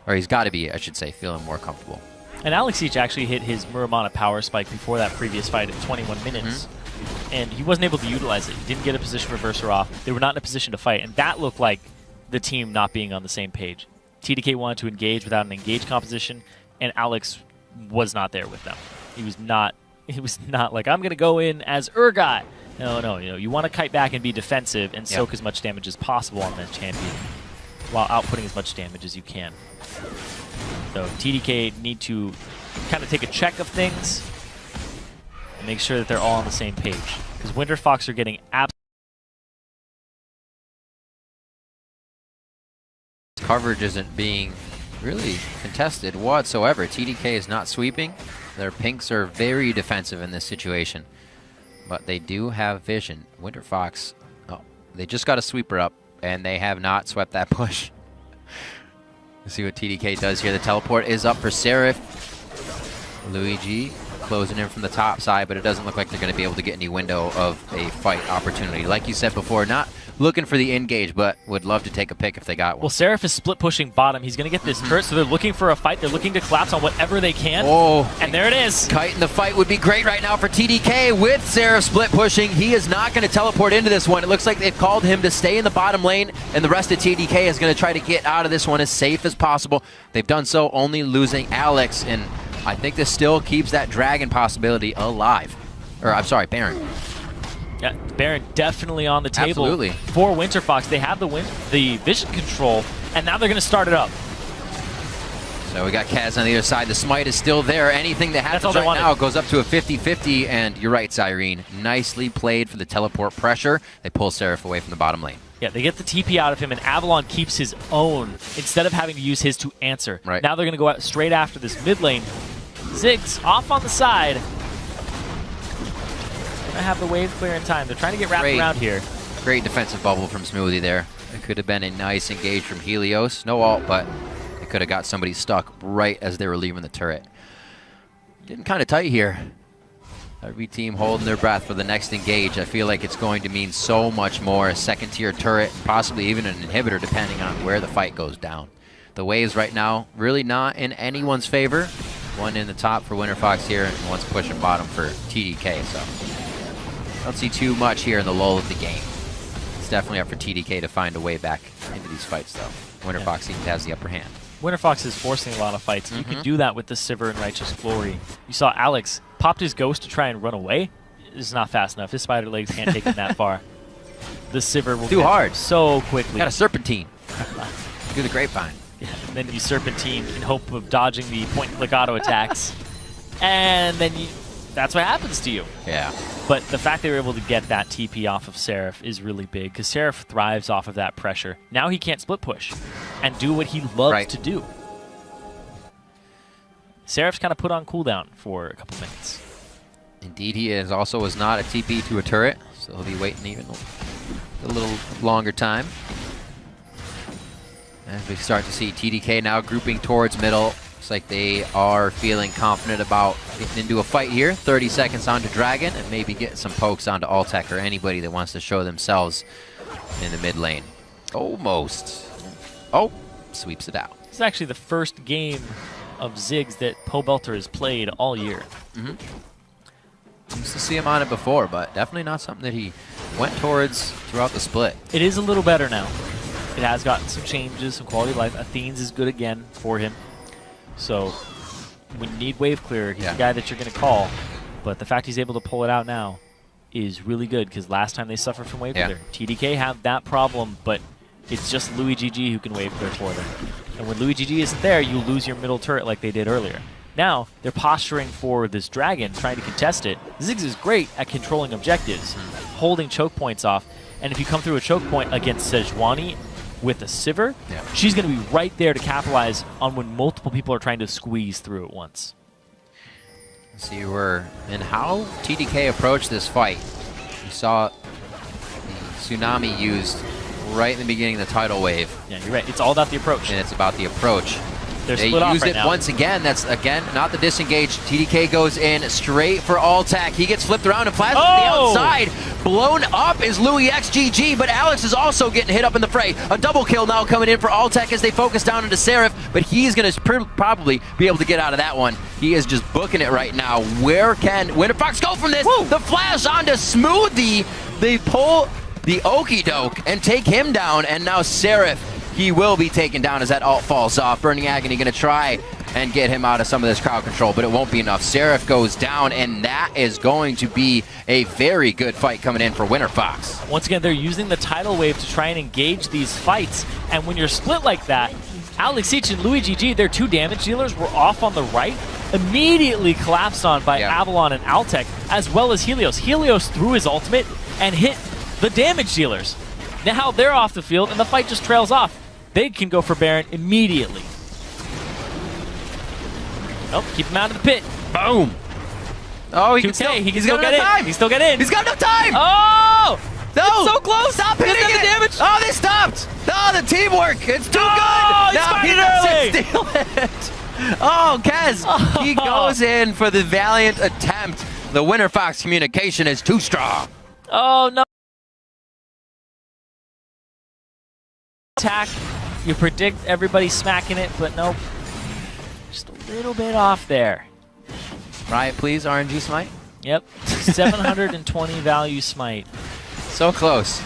or he's got to be, I should say, feeling more comfortable. And Alex Each actually hit his Muramana power spike before that previous fight at 21 minutes. And he wasn't able to utilize it. He didn't get a position reverser off. They were not in a position to fight. And that looked like the team not being on the same page. TDK wanted to engage without an engage composition, and Alex was not there with them. He was not like, I'm going to go in as Urgot. No, you want to kite back and be defensive and soak as much damage as possible on that champion while outputting as much damage as you can. So TDK need to kind of take a check of things and make sure that they're all on the same page. Because Winterfox are getting Coverage isn't being really contested whatsoever. TDK is not sweeping. Their pinks are very defensive in this situation. But they do have vision. Winterfox, they just got a sweeper up, and they have not swept that push. Let's see what TDK does here. The teleport is up for Seraph. Luigi closing in from the top side, but it doesn't look like they're going to be able to get any window of a fight opportunity. Like you said before, not looking for the engage, but would love to take a pick if they got one. Well, Seraph is split pushing bottom. He's going to get this turret, so they're looking for a fight. They're looking to collapse on whatever they can. Oh, and there it is. Kite in the fight would be great right now for TDK with Seraph split pushing. He is not going to teleport into this one. It looks like they've called him to stay in the bottom lane, and the rest of TDK is going to try to get out of this one as safe as possible. They've done so, only losing Alex, and I think this still keeps that dragon possibility alive. Or, I'm sorry, Baron. Yeah, Baron definitely on the table. Absolutely. For Winterfox. They have the vision control, and now they're going to start it up. So we got Kaz on the other side. The smite is still there. Anything that happens right now goes up to a 50-50, and you're right, Cyrene. Nicely played for the teleport pressure. They pull Seraph away from the bottom lane. Yeah, they get the TP out of him, and Avalon keeps his own instead of having to use his to answer. Right. Now they're going to go out straight after this mid lane. Ziggs off on the side. Going to have the wave clear in time. They're trying to get wrapped around here. Great defensive bubble from Smoothie there. It could have been a nice engage from Helios. No ult, but it could have got somebody stuck right as they were leaving the turret. Getting kind of tight here. Every team holding their breath for the next engage. I feel like it's going to mean so much more. A second-tier turret, possibly even an inhibitor, depending on where the fight goes down. The waves right now really not in anyone's favor. One in the top for Winterfox here, and one's pushing bottom for TDK. So don't see too much here in the lull of the game. It's definitely up for TDK to find a way back into these fights, though. Winterfox seems to have the upper hand. Winterfox is forcing a lot of fights. You can do that with the Sivir and Righteous Glory. You saw Alex popped his ghost to try and run away. It's not fast enough. His spider legs can't take him that far. The Sivir will too hard so quickly. Got a Serpentine. Do the grapevine. Yeah, and then you Serpentine in hope of dodging the point-and-click auto attacks. And then that's what happens to you. Yeah. But the fact they were able to get that TP off of Seraph is really big, because Seraph thrives off of that pressure. Now he can't split push and do what he loves to do. Seraph's kind of put on cooldown for a couple minutes. Indeed he is. Also is not a TP to a turret, so he'll be waiting even a little longer time. As we start to see TDK now grouping towards middle. Looks like they are feeling confident about getting into a fight here. 30 seconds onto Dragon, and maybe get some pokes onto Altec or anybody that wants to show themselves in the mid lane. Almost. Oh, sweeps it out. This is actually the first game of Ziggs that Pobelter has played all year. Used to see him on it before, but definitely not something that he went towards throughout the split. It is a little better now. It has gotten some changes, some quality of life. Athene's is good again for him. So when you need wave clear, he's the guy that you're going to call. But the fact he's able to pull it out now is really good, because last time they suffered from wave clear, TDK have that problem, but it's just Louis GG who can wave clear for them. And when Louis GG isn't there, you lose your middle turret like they did earlier. Now, they're posturing for this dragon, trying to contest it. Ziggs is great at controlling objectives, holding choke points off. And if you come through a choke point against Sejuani with a Sivir, she's going to be right there to capitalize on when multiple people are trying to squeeze through at once. See and how TDK approached this fight. You saw the Tsunami used right in the beginning of the tidal wave. Yeah, you're right. It's all about the approach. And it's about the approach. They use it once again. That's, again, not the disengage. TDK goes in straight for Altec. He gets flipped around and flashes to the outside. Blown up is Louis XGG, but Alex is also getting hit up in the fray. A double kill now coming in for Altec as they focus down into Seraph, but he's going to probably be able to get out of that one. He is just booking it right now. Where can Winterfox go from this? Woo! The flash onto Smoothie. They pull the okie doke and take him down, and now Seraph, he will be taken down as that ult falls off. Burning Agony going to try and get him out of some of this crowd control, but it won't be enough. Seraph goes down, and that is going to be a very good fight coming in for Winterfox. Once again, they're using the tidal wave to try and engage these fights, and when you're split like that, Alex Each and Louis GG, their two damage dealers, were off on the right, immediately collapsed on by Avalon and Altec, as well as Helios. Helios threw his ultimate and hit the damage dealers. Now they're off the field, and the fight just trails off. They can go for Baron immediately. Nope, keep him out of the pit. Boom. Oh, he can still get in. He can still get in. He's got no time. Oh! No! It's so close! Stop hitting it! Damage. Oh, they stopped! Oh, the teamwork! It's too good! Now he doesn't steal it! Oh, Kez! He goes in for the valiant attempt. The Winterfox communication is too strong. Oh, no. Attack. You predict everybody smacking it, but nope. Just a little bit off there. Riot, please, RNG smite. Yep. 720 value smite. So close.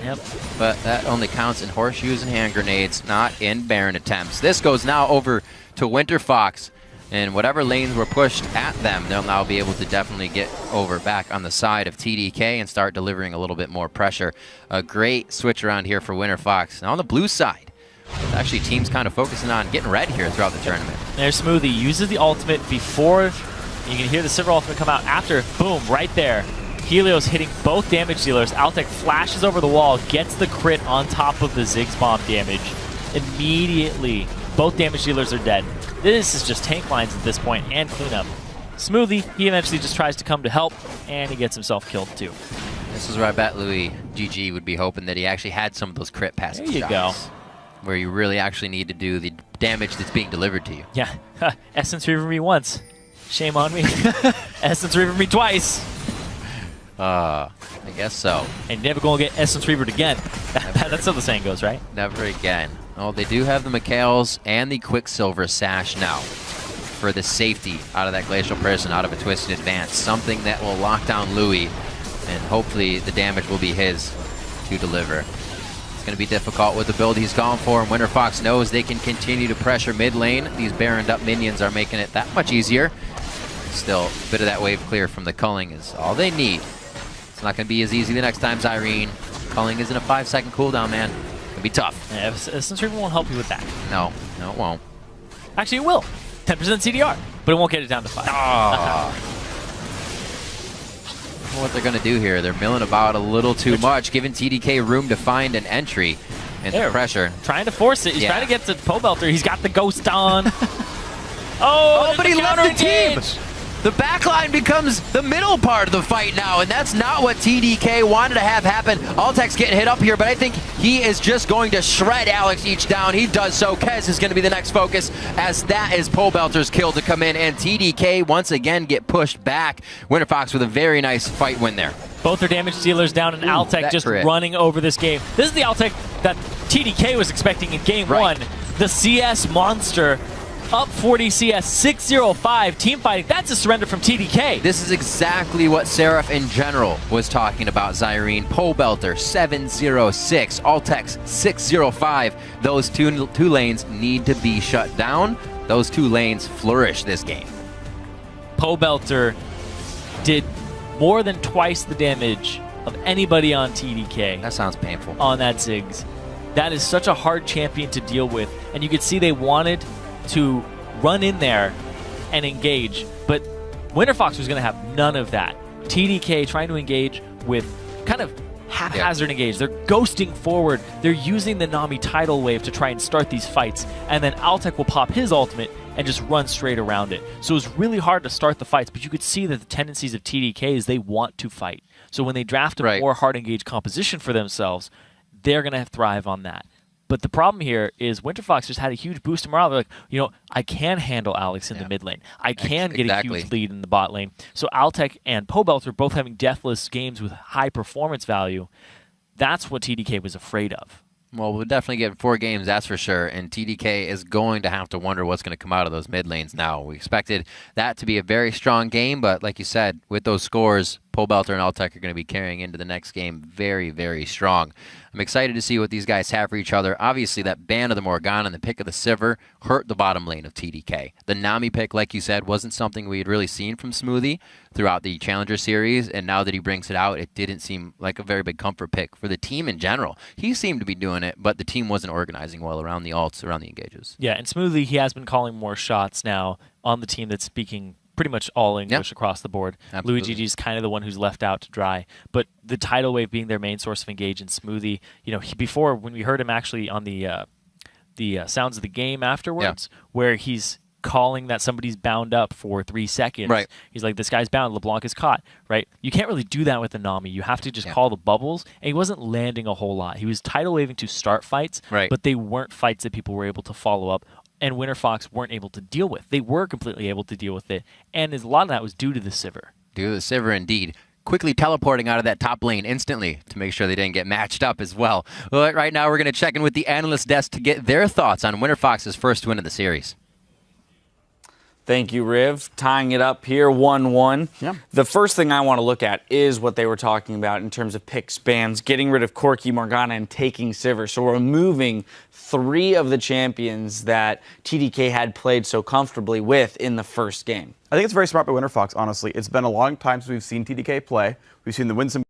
Yep. But that only counts in horseshoes and hand grenades, not in Baron attempts. This goes now over to Winterfox, and whatever lanes were pushed at them, they'll now be able to definitely get over back on the side of TDK and start delivering a little bit more pressure. A great switch around here for Winterfox. Now on the blue side, actually teams kind of focusing on getting red here throughout the tournament. There's Smoothie, uses the ultimate before, you can hear the Sivir ultimate come out after, boom, right there. Helios hitting both damage dealers. Altec flashes over the wall, gets the crit on top of the Ziggs bomb damage. Immediately, both damage dealers are dead. This is just tank lines at this point and cleanup. Smoothie, he eventually just tries to come to help, and he gets himself killed too. This is where I bet Louis GG would be hoping that he actually had some of those crit passing There you shots. go. Where you really actually need to do the damage that's being delivered to you. Yeah, Essence Reaver me once. Shame on me. Essence Reaver me twice. I guess so. And never gonna get Essence Reavered again. That's how the saying goes, right? Never again. Oh, they do have the Mikhails and the Quicksilver Sash now for the safety out of that Glacial Prison, out of a Twisted Advance. Something that will lock down Louis, and hopefully the damage will be his to deliver. It's going to be difficult with the build he's gone for, and Winterfox knows they can continue to pressure mid lane. These Baroned up minions are making it that much easier. Still, a bit of that wave clear from the culling is all they need. It's not going to be as easy the next time, Zyrene. Culling isn't a 5-second cooldown, man. It's going to be tough. Yeah, Essence Reaver won't help you with that. No, it won't. Actually, it will. 10% CDR, but it won't get it down to 5. What they're going to do here, they're milling about a little too much, giving TDK room to find an entry into pressure. Trying to force it. He's trying to get to Pobelter. He's got the ghost on. Oh, but he left the team. The backline becomes the middle part of the fight now, and that's not what TDK wanted to have happen. Altec's getting hit up here, but I think he is just going to shred Alex each down. He does so. Kez is going to be the next focus, as that is Pobelter's kill to come in, and TDK once again get pushed back. Winterfox with a very nice fight win there. Both are damage dealers down, and Altec just running over this game. This is the Altec that TDK was expecting in game one. The CS monster. Up 40 CS, 605 team fighting. That's a surrender from TDK. This is exactly what Seraph in general was talking about, Zyrene. Pobelter, 706. Altex, 605. Those two lanes need to be shut down. Those two lanes flourish this game. Pobelter did more than twice the damage of anybody on TDK. That sounds painful. On that Ziggs. That is such a hard champion to deal with. And you could see they wanted to run in there and engage, but Winterfox was going to have none of that. TDK trying to engage with kind of haphazard engage. They're ghosting forward. They're using the Nami tidal wave to try and start these fights, and then Altec will pop his ultimate and just run straight around it. So it was really hard to start the fights, but you could see that the tendencies of TDK is they want to fight. So when they draft a more hard engage composition for themselves, they're going to thrive on that. But the problem here is Winterfox just had a huge boost in morale. They're like, I can handle Alex in the mid lane. I can get a huge lead in the bot lane. So Altec and Pobelter both having deathless games with high performance value. That's what TDK was afraid of. Well, we'll definitely get 4 games, that's for sure, and TDK is going to have to wonder what's going to come out of those mid lanes now. We expected that to be a very strong game, but like you said, with those scores, Pobelter and Altec are going to be carrying into the next game very, very strong. I'm excited to see what these guys have for each other. Obviously, that ban of the Morgana and the pick of the Sivir hurt the bottom lane of TDK. The Nami pick, like you said, wasn't something we had really seen from Smoothie throughout the Challenger Series, and now that he brings it out, it didn't seem like a very big comfort pick for the team in general. He seemed to be doing it, but the team wasn't organizing well around the ults, around the engages. Yeah, and Smoothie, he has been calling more shots now on the team that's speaking pretty much all English across the board. Absolutely. Luigi is kind of the one who's left out to dry. But the tidal wave being their main source of engage and Smoothie, before when we heard him actually on the Sounds of the Game afterwards, where he's calling that somebody's bound up for 3 seconds. Right. He's like, this guy's bound, LeBlanc is caught, right? You can't really do that with the Nami. You have to just call the bubbles, and he wasn't landing a whole lot. He was tidal waving to start fights, but they weren't fights that people were able to follow up and Winterfox weren't able to deal with. They were completely able to deal with it, and a lot of that was due to the Sivir. Due to the Sivir, indeed. Quickly teleporting out of that top lane instantly to make sure they didn't get matched up as well. But right now we're going to check in with the analyst desk to get their thoughts on Winterfox's first win of the series. Thank you, Riv. Tying it up here, 1-1. Yeah. The first thing I want to look at is what they were talking about in terms of pick spans, getting rid of Corki, Morgana, and taking Sivir. So removing 3 of the champions that TDK had played so comfortably with in the first game. I think it's very smart by Winterfox, honestly. It's been a long time since we've seen TDK play. We've seen the win some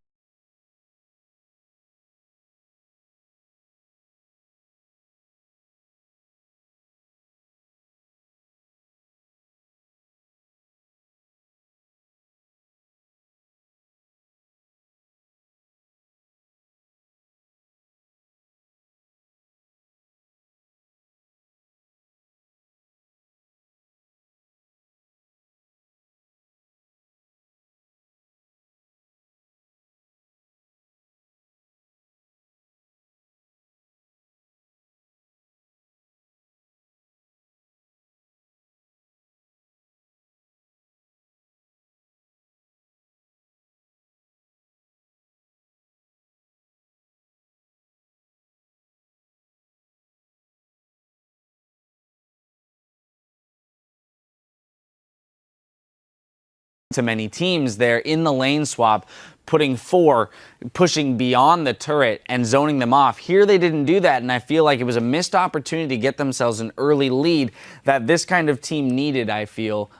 to many teams there in the lane swap, putting 4, pushing beyond the turret and zoning them off. Here they didn't do that, and I feel like it was a missed opportunity to get themselves an early lead that this kind of team needed, I feel,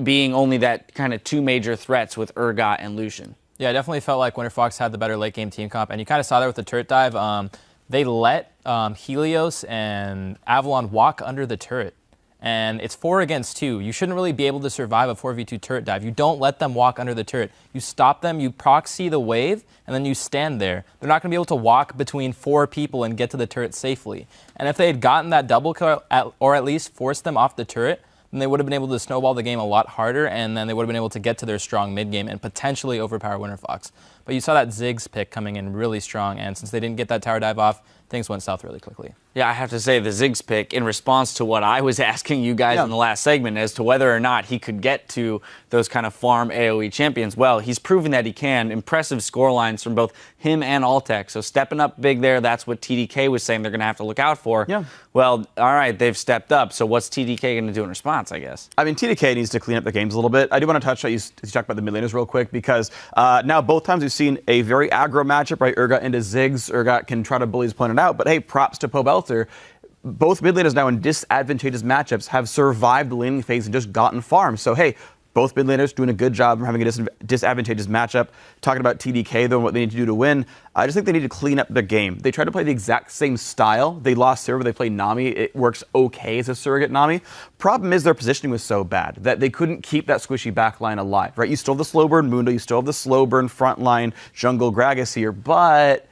being only that kind of 2 major threats with Urgot and Lucian. Yeah, I definitely felt like Winterfox had the better late game team comp, and you kind of saw that with the turret dive. They let Helios and Avalon walk under the turret. And it's 4 against 2. You shouldn't really be able to survive a 4v2 turret dive. You don't let them walk under the turret. You stop them, you proxy the wave, and then you stand there. They're not going to be able to walk between 4 people and get to the turret safely. And if they had gotten that double kill, or at least forced them off the turret, then they would have been able to snowball the game a lot harder, and then they would have been able to get to their strong mid-game and potentially overpower Winterfox. But you saw that Ziggs pick coming in really strong, and since they didn't get that tower dive off, things went south really quickly. Yeah, I have to say the Ziggs pick, in response to what I was asking you guys in the last segment as to whether or not he could get to those kind of farm AoE champions, well, he's proven that he can. Impressive score lines from both him and Altec. So stepping up big there, that's what TDK was saying they're going to have to look out for. Yeah. Well, all right, they've stepped up. So what's TDK going to do in response, I guess? I mean, TDK needs to clean up the games a little bit. I do want to touch on, you talk about the mid laners real quick, because now both times we've seen a very aggro matchup, right? Urgot into Ziggs. Urgot can try to bully his opponent out, but hey, props to Pobelter. Both mid laners now in disadvantageous matchups have survived the laning phase and just gotten farms. So hey, both mid laners doing a good job of having a disadvantageous matchup. Talking about TDK, though, and what they need to do to win, I just think they need to clean up the game. They tried to play the exact same style. They lost Sera, but they played Nami. It works okay as a surrogate Nami. Problem is their positioning was so bad that they couldn't keep that squishy backline alive, right? You still have the slow burn Mundo, you still have the slow burn frontline jungle Gragas here, but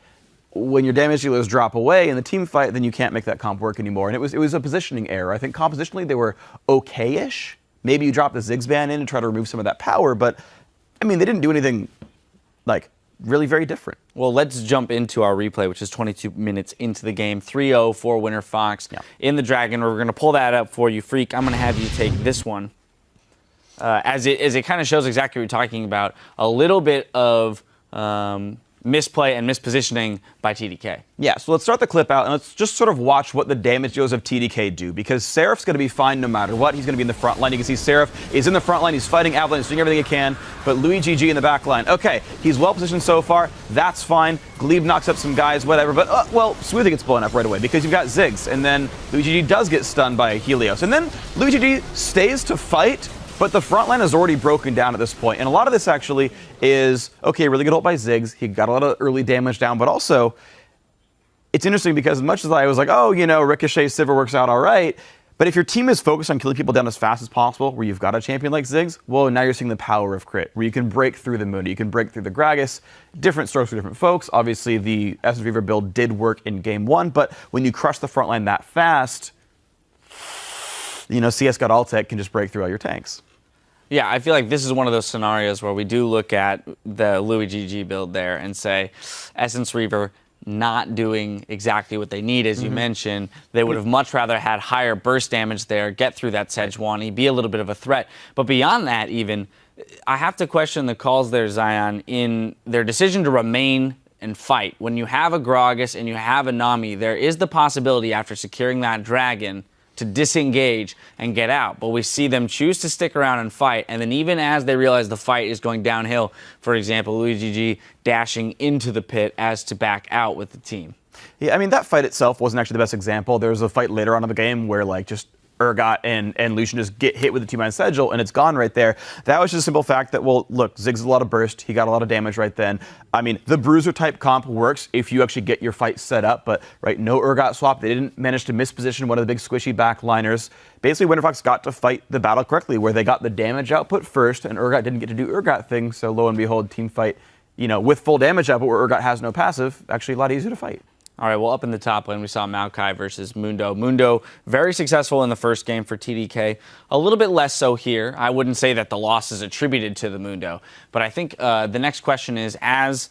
when your damage dealers drop away in the team fight, then you can't make that comp work anymore. And it was a positioning error. I think compositionally they were okay-ish. Maybe you drop the Ziggs ban in and try to remove some of that power, but I mean, they didn't do anything like really very different. Well, let's jump into our replay, which is 22 minutes into the game. 3-0 for Winterfox in the Dragon. We're going to pull that up for you, Freak. I'm going to have you take this one. As it kind of shows exactly what you're talking about, a little bit of misplay and mispositioning by TDK. Yeah, so let's start the clip out and let's just sort of watch what the damage dealers of TDK do, because Seraph's going to be fine no matter what. He's going to be in the front line. You can see Seraph is in the front line. He's fighting Avalon. He's doing everything he can, but Louis GG in the back line. Okay, he's well positioned so far. That's fine. Glebe knocks up some guys, whatever, but well, Smoothie gets blown up right away because you've got Ziggs, and then Louis GG does get stunned by Helios, and then Louis GG stays to fight. But the front line is already broken down at this point. And a lot of this actually is, okay, really good ult by Ziggs. He got a lot of early damage down, but also it's interesting because as much as I was like, oh, you know, Ricochet Sivir works out all right, but if your team is focused on killing people down as fast as possible, where you've got a champion like Ziggs, well, now you're seeing the power of crit, where you can break through the Mundo, you can break through the Gragas. Different strokes for different folks. Obviously, the Essence Reaver build did work in game 1, but when you crush the front line that fast, you know, CS got Altec can just break through all your tanks. Yeah, I feel like this is one of those scenarios where we do look at the Louis GG build there and say, Essence Reaver not doing exactly what they need, as you mentioned. They would have much rather had higher burst damage there, get through that Sejuani, be a little bit of a threat. But beyond that even, I have to question the calls there, Zion, in their decision to remain and fight. When you have a Gragas and you have a Nami, there is the possibility after securing that Dragon to disengage and get out. But we see them choose to stick around and fight, and then even as they realize the fight is going downhill, for example, Louis GG dashing into the pit as to back out with the team. Yeah, I mean, that fight itself wasn't actually the best example. There was a fight later on in the game where, like, just Urgot and Lucian just get hit with the T-minus Sigil, and it's gone right there. That was just a simple fact that, well, look, Ziggs has a lot of burst. He got a lot of damage right then. I mean, the Bruiser-type comp works if you actually get your fight set up, but, right, no Urgot swap. They didn't manage to misposition one of the big squishy backliners. Basically, Winterfox got to fight the battle correctly, where they got the damage output first, and Urgot didn't get to do Urgot things, so lo and behold, team fight, you know, with full damage output where Urgot has no passive, actually a lot easier to fight. All right, well, up in the top lane, we saw Maokai versus Mundo. Mundo, very successful in the first game for TDK. A little bit less so here. I wouldn't say that the loss is attributed to the Mundo. But I think the next question is, as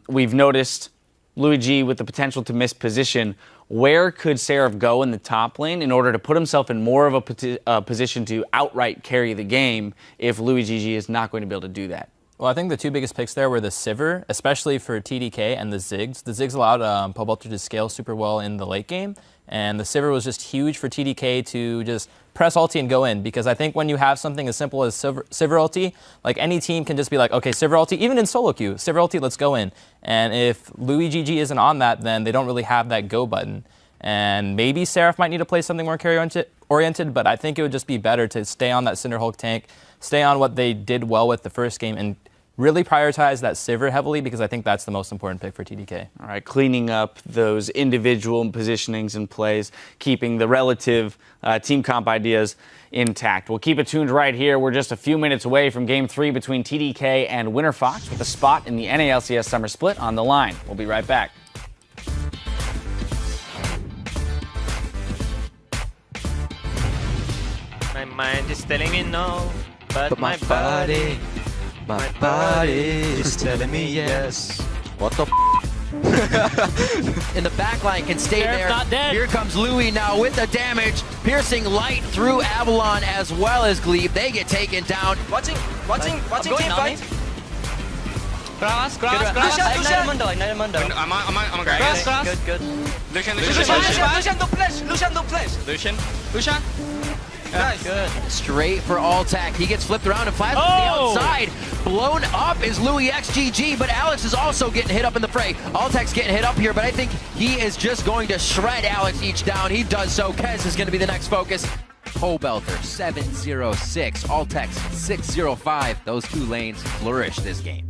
we've noticed Louis G with the potential to miss position, where could Seraph go in the top lane in order to put himself in more of a position to outright carry the game if Louis GG is not going to be able to do that? Well, I think the two biggest picks there were the Sivir, especially for TDK, and the Ziggs. The Ziggs allowed Pobelter to scale super well in the late game, and the Sivir was just huge for TDK to just press ulti and go in, because I think when you have something as simple as Sivir ulti, like any team can just be like, okay, Sivir ulti, even in solo queue, Sivir ulti, let's go in. And if Louis GG isn't on that, then they don't really have that go button. And maybe Seraph might need to play something more carry-oriented, but I think it would just be better to stay on that Cinderhulk tank, stay on what they did well with the first game, and really prioritize that Sivir heavily, because I think that's the most important pick for TDK. All right, cleaning up those individual positionings and plays, keeping the relative team comp ideas intact. We'll keep it tuned right here. We're just a few minutes away from Game 3 between TDK and Winterfox, with a spot in the NALCS Summer Split on the line. We'll be right back. My mind is telling me no, but my body is telling me yes. What the in the back line can stay Sheriff there. not dead. Here comes Louis now with the damage, piercing light through Avalon as well as Glebe. They get taken down. Watching team fight. Grass. Ignite Mundo. I'm a guy. Grass. Good. Lucian. Lucian, don't flash. Lucian. Nice. Good. Straight for Alltech. He gets flipped around and flies to the outside. Blown up is Louis XGG, but Alex is also getting hit up in the fray. Alltech's getting hit up here, but I think he is just going to shred Alex each down. He does so. Kez is going to be the next focus. Pobelter 706, Alltech 605. Those two lanes flourish this game.